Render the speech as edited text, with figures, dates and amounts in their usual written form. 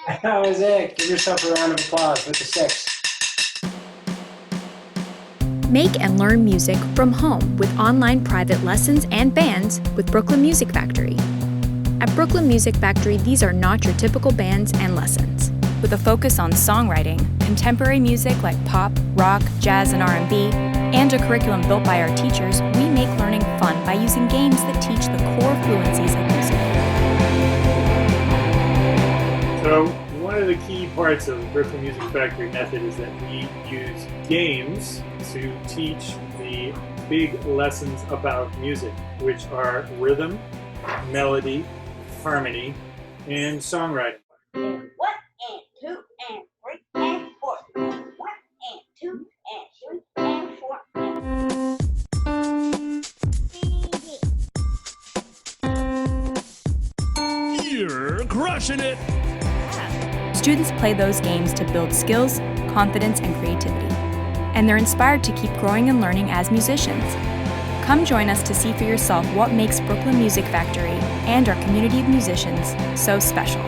That was it. Give yourself a round of applause with the 6. Make and learn music from home with online private lessons and bands with Brooklyn Music Factory. At Brooklyn Music Factory, these are not your typical bands and lessons. With a focus on songwriting, contemporary music like pop, rock, jazz, and R&B, and a curriculum built by our teachers, we make learning fun by using games that teach the core fluencies of music. So one of the key parts of the Brooklyn Music Factory method is that we use games to teach the big lessons about music, which are rhythm, melody, harmony, and songwriting. And 1 and 2 and 3 and 4. 1 and 2 and 3 and 4. You're crushing it! Students play those games to build skills, confidence, and creativity. And they're inspired to keep growing and learning as musicians. Come join us to see for yourself what makes Brooklyn Music Factory and our community of musicians so special.